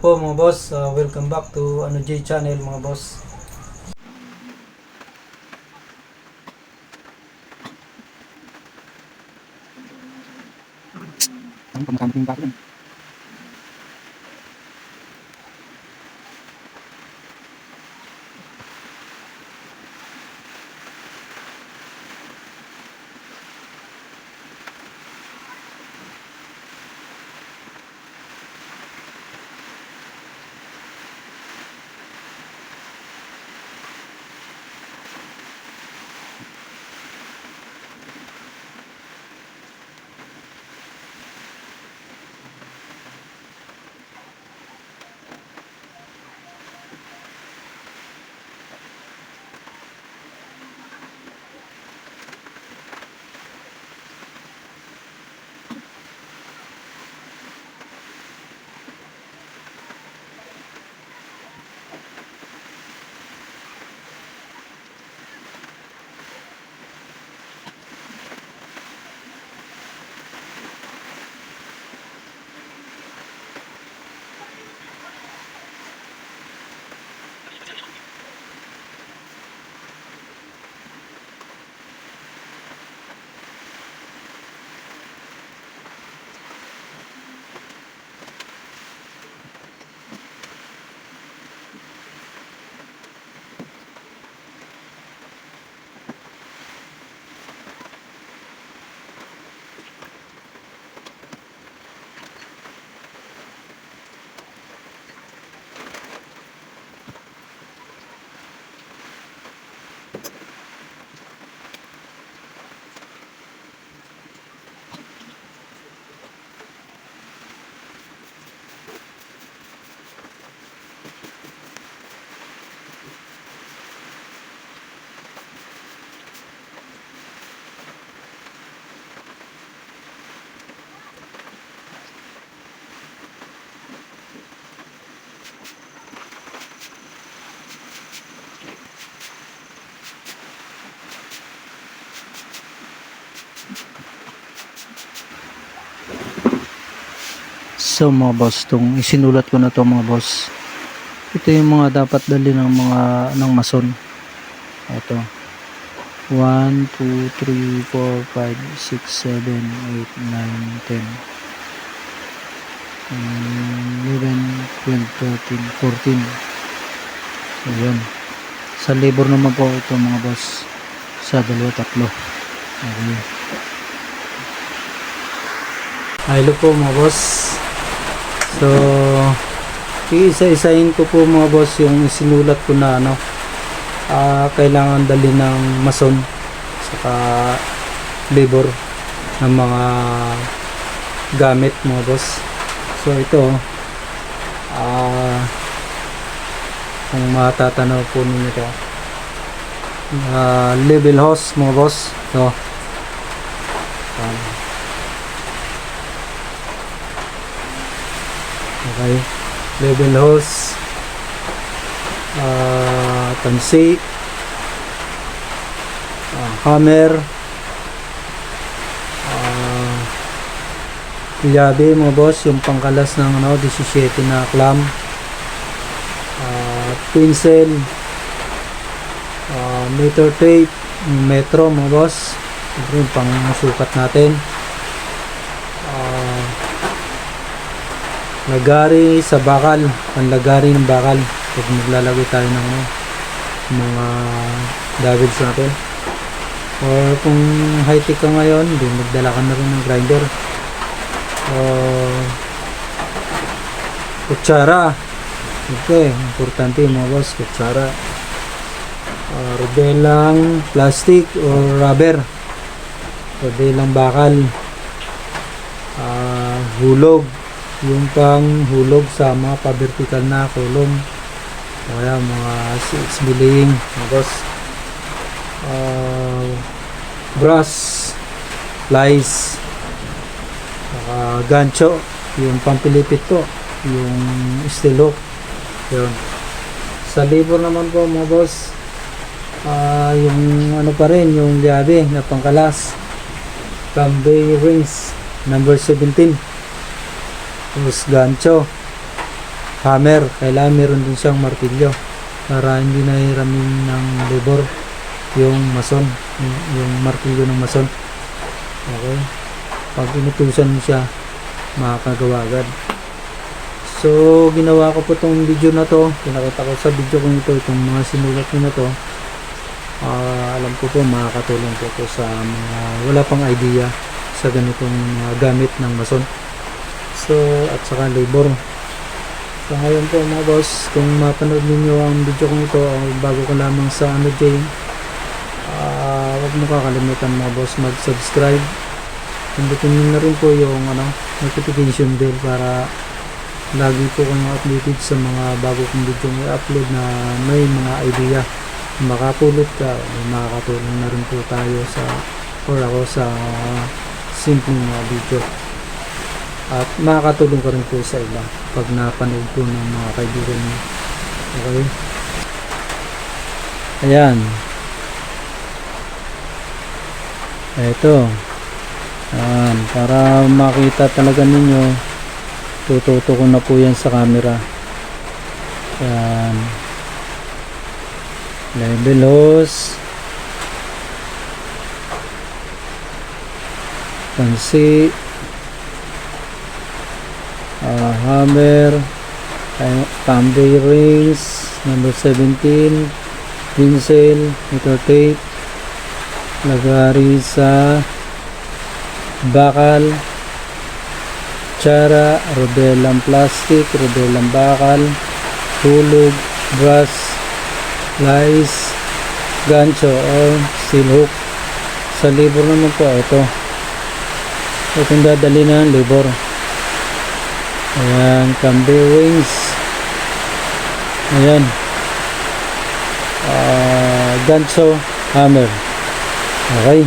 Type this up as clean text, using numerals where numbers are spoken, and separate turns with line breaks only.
po mga boss, welcome back to J Channel mga boss. So mga boss, itong isinulat ko na to mga boss. Ito yung mga dapat dali ng mason. Ito. 1, 2, 3, 4, 5, 6, 7, 8, 9, 10. 11, 12, 13, 14. Ayan. Sa labor naman po ito mga boss. Sa 2, 3. Okay. Hello po mga boss. So, iisa-isahin ko po mga boss yung sinulat ko na kailangan dali ng mason saka labor ng mga gamit mga boss. So ito kung matatanaw po ninyo ito, level hose mga boss. So okay, level hose, tansi, hammer, yabe mga boss, yung pangkalas ng 17 na clamp, pencil, meter tape, metro mga boss, yung pang sukat natin, lagari sa bakal, panlagari ng bakal pag maglalagay tayo ng mga davits natin, or kung high tech ka ngayon, di magdala ka na rin ng grinder. Kutsara, okay, importante mga boss, kutsara, rodelang plastic or rubber, rodelang bakal, hulog, yung pang hulog sa mga pa-vertical na kolom, o kaya mga 6 milling mga boss, brass, plies, gancho, yung pampilipit po, yung steel hook, yun. Sa labor naman po mga boss, yung pa rin, yung liabe na pangkalas, Cambay rings number 17, tapos gancho, hammer. Kailangan meron din siyang martilyo para hindi nahiramin ng labor yung mason, yung martilyo ng mason. Okay, pag inutusan mo siya, makakagawa agad. So ginawa ko po tong video na to, pinakita ko sa video ko ito, itong mga sinulat ko na to. Alam ko po makakatulong po to sa mga wala pang idea sa ganitong gamit ng mason, so at saka labor. So ngayon po mga boss, kung mapanood ninyo ang video ko ito, bago ka lamang sa ano Jay, huwag mo kakalimutan mga boss mag-subscribe. Pindutin nyo na rin po yung notification bell para lagi po kayong updated sa mga bago kong video i-upload na may mga idea. Makapulot ka, makakatulong na rin po tayo sa ako sa simpleng video. At makakatulong ka rin po sa iba pag napanood po ng mga kaibigan mo. Okay? Ayan. Ito. Ayan. Para makita talaga ninyo, tututo ko na po yan sa camera. Ayan. Level hose. Pansi. Hammer. Thumb bearings. Number 17. Pincel. Ito tape. Lagari sa bakal. Tsara. Rodelang plastic. Rodelang bakal. Hulog. Brass. Lice, gancho or steel hook. Sa labor naman po itong dadali ng labor. Ayan, camber wings. Ayan, gancho, hammer. Okay.